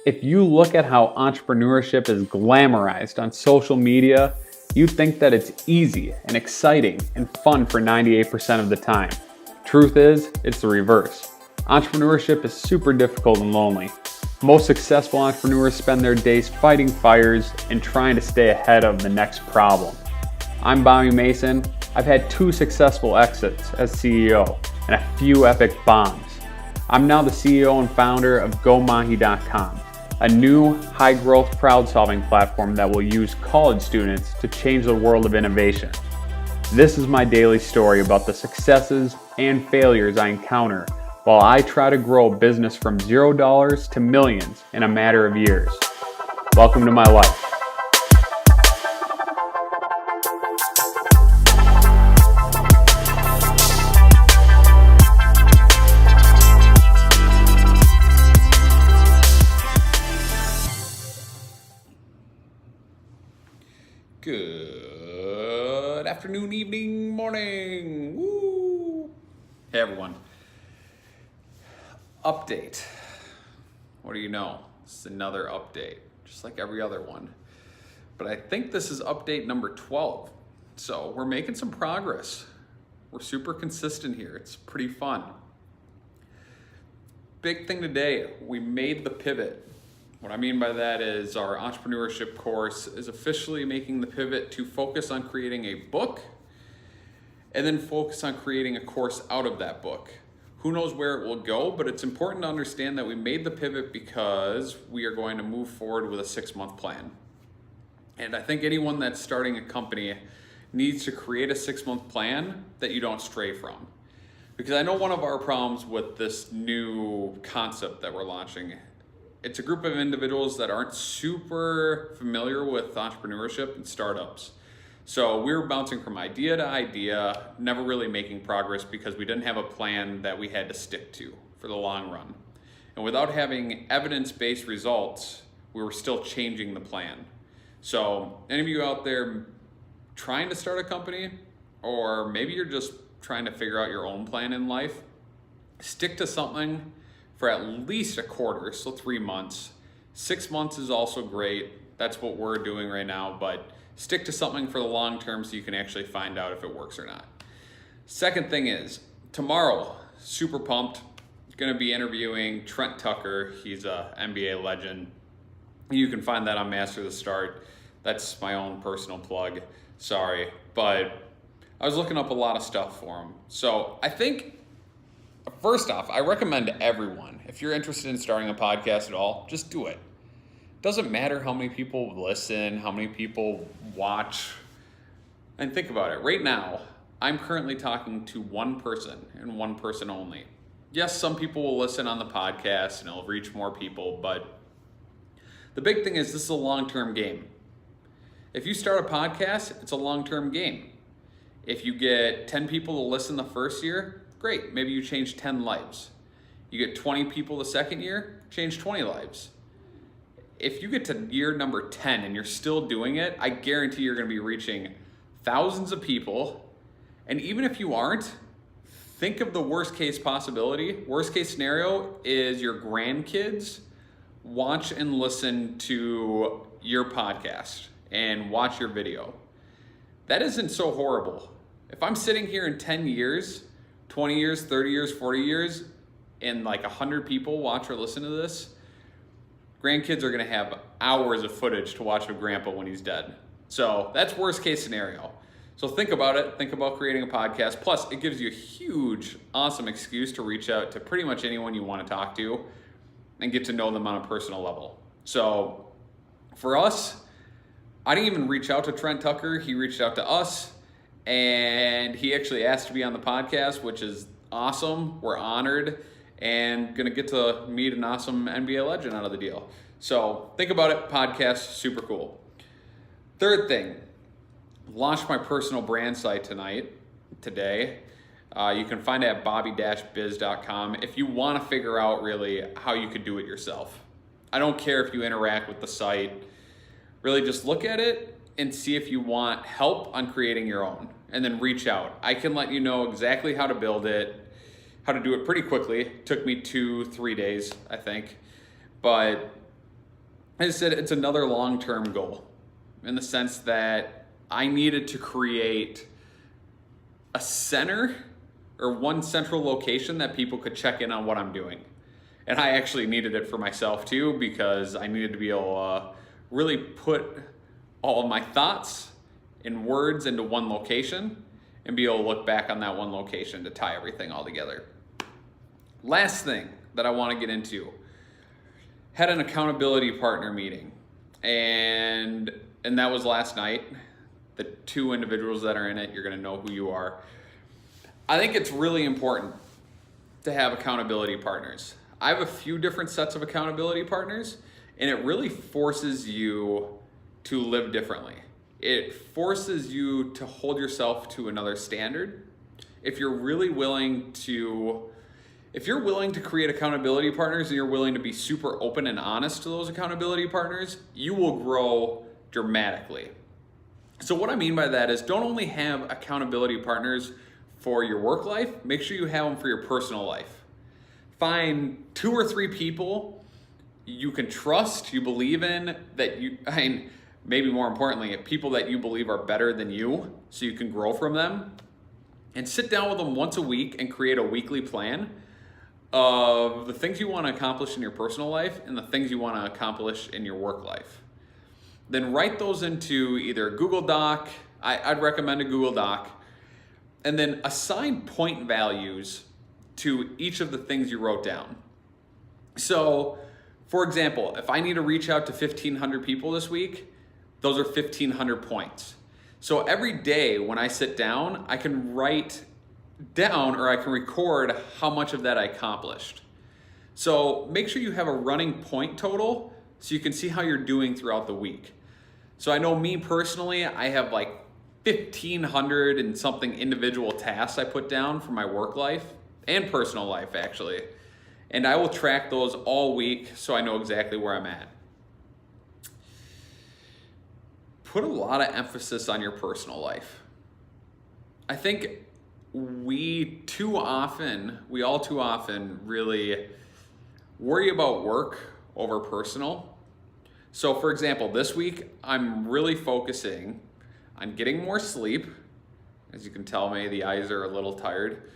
If you look at how entrepreneurship is glamorized on social media, you think that it's easy and exciting and fun for 98% of the time. Truth is, it's the reverse. Entrepreneurship is super difficult and lonely. Most successful entrepreneurs spend their days fighting fires and trying to stay ahead of the next problem. I'm Bobby Mason. I've had 2 successful exits as CEO and a few epic bombs. I'm now the CEO and founder of GoMahi.com, a new high-growth crowd-solving platform that will use college students to change the world of innovation. This is my daily story about the successes and failures I encounter while I try to grow a business from $0 to millions in a matter of years. Welcome to my life. Good afternoon, evening, morning. Woo! Hey everyone. Update. What do you know? This is another update, just like every other one. But I think this is update number 12. So we're making some progress. We're super consistent here. It's pretty fun. Big thing today, we made the pivot. What I mean by that is our entrepreneurship course is officially making the pivot to focus on creating a book and then focus on creating a course out of that book. Who knows where it will go, but it's important to understand that we made the pivot because we are going to move forward with a 6-month plan. And I think anyone that's starting a company needs to create a 6-month plan that you don't stray from. Because I know one of our problems with this new concept that we're launching, it's a group of individuals that aren't super familiar with entrepreneurship and startups. So we were bouncing from idea to idea, never really making progress because we didn't have a plan that we had to stick to for the long run. And without having evidence-based results, we were still changing the plan. So any of you out there trying to start a company, or maybe you're just trying to figure out your own plan in life, stick to something for at least a quarter, so 3 months. 6 months is also great. That's what we're doing right now, but stick to something for the long term so you can actually find out if it works or not. Second thing is, tomorrow, super pumped, gonna be interviewing Trent Tucker. He's a NBA legend. You can find that on Master the Start. That's my own personal plug, sorry. But I was looking up a lot of stuff for him. So I think, first off, I recommend to everyone, if you're interested in starting a podcast at all, just do it. Doesn't matter how many people listen, how many people watch. And think about it. Right now, I'm currently talking to one person and one person only. Yes, some people will listen on the podcast and it'll reach more people, but the big thing is this is a long-term game. If you start a podcast, it's a long-term game. If you get 10 people to listen the first year, great, maybe you change 10 lives. You get 20 people the second year, change 20 lives. If you get to year number 10 and you're still doing it, I guarantee you're gonna be reaching thousands of people. And even if you aren't, think of the worst case possibility. Worst case scenario is your grandkids watch and listen to your podcast and watch your video. That isn't so horrible. If I'm sitting here in 10 years, 20 years, 30 years, 40 years, and like 100 people watch or listen to this, grandkids are gonna have hours of footage to watch of grandpa when he's dead. So that's worst case scenario. So think about it, think about creating a podcast. Plus it gives you a huge, awesome excuse to reach out to pretty much anyone you wanna talk to and get to know them on a personal level. So for us, I didn't even reach out to Trent Tucker, he reached out to us and he actually asked to be on the podcast, which is awesome, we're honored. And gonna get to meet an awesome NBA legend out of the deal. So think about it, podcast, super cool. Third thing, launched my personal brand site today. You can find it at bobby-biz.com if you wanna figure out really how you could do it yourself. I don't care if you interact with the site, really just look at it and see if you want help on creating your own and then reach out. I can let you know exactly how to build it, how to do it pretty quickly. It took me 2-3 days, I think. But I just said it's another long-term goal in the sense that I needed to create a center or one central location that people could check in on what I'm doing. And I actually needed it for myself too, because I needed to be able to really put all of my thoughts and words into one location and be able to look back on that one location to tie everything all together. Last thing that I want to get into, had an accountability partner meeting, and that was last night. The two individuals that are in it, you're going to know who you are. I think it's really important to have accountability partners. I have a few different sets of accountability partners, and it really forces you to live differently. It forces you to hold yourself to another standard. If you're willing to create accountability partners and you're willing to be super open and honest to those accountability partners, you will grow dramatically. So what I mean by that is, don't only have accountability partners for your work life, make sure you have them for your personal life. Find 2 or 3 people you can trust, you believe in, maybe more importantly, people that you believe are better than you, so you can grow from them. And sit down with them once a week and create a weekly plan of the things you want to accomplish in your personal life and the things you want to accomplish in your work life. Then write those into either a Google Doc, I'd recommend a Google Doc, and then assign point values to each of the things you wrote down. So, for example, if I need to reach out to 1,500 people this week, those are 1,500 points. So every day when I sit down, I can write down or I can record how much of that I accomplished. So make sure you have a running point total so you can see how you're doing throughout the week. So I know me personally, I have like 1,500 and something individual tasks I put down for my work life and personal life actually. And I will track those all week so I know exactly where I'm at. Put a lot of emphasis on your personal life. I think we all too often really worry about work over personal. So for example, this week, I'm really focusing on getting more sleep. As you can tell me, the eyes are a little tired,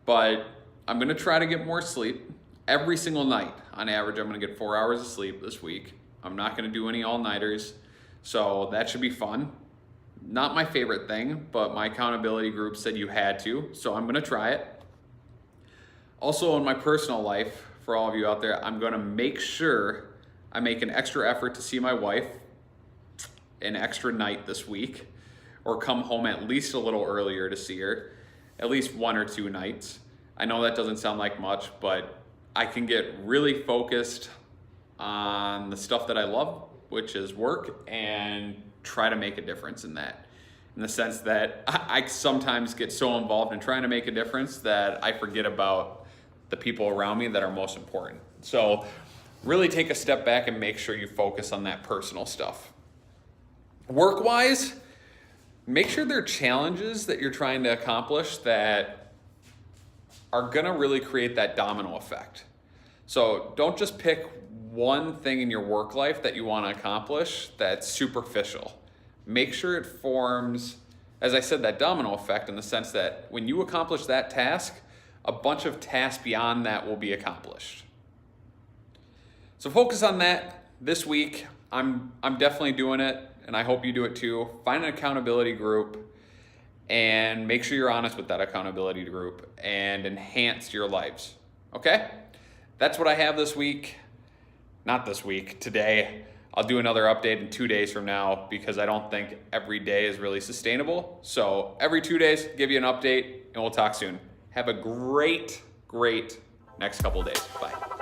but I'm gonna try to get more sleep every single night. On average, I'm gonna get 4 hours of sleep this week. I'm not gonna do any all-nighters, so that should be fun. Not my favorite thing, but my accountability group said you had to, so I'm gonna try it. Also in my personal life, for all of you out there, I'm gonna make sure I make an extra effort to see my wife an extra night this week, or come home at least a little earlier to see her, at least 1 or 2 nights. I know that doesn't sound like much, but I can get really focused on the stuff that I love, which is work, and try to make a difference in that. In the sense that I sometimes get so involved in trying to make a difference that I forget about the people around me that are most important. So really take a step back and make sure you focus on that personal stuff. Work-wise, make sure there are challenges that you're trying to accomplish that are gonna really create that domino effect. So don't just pick one thing in your work life that you wanna accomplish that's superficial. Make sure it forms, as I said, that domino effect in the sense that when you accomplish that task, a bunch of tasks beyond that will be accomplished. So focus on that this week. I'm definitely doing it, and I hope you do it too. Find an accountability group and make sure you're honest with that accountability group and enhance your lives, okay? That's what I have this week. Not this week, today. I'll do another update in 2 days from now because I don't think every day is really sustainable. So every 2 days, give you an update, and we'll talk soon. Have a great next couple of days. Bye.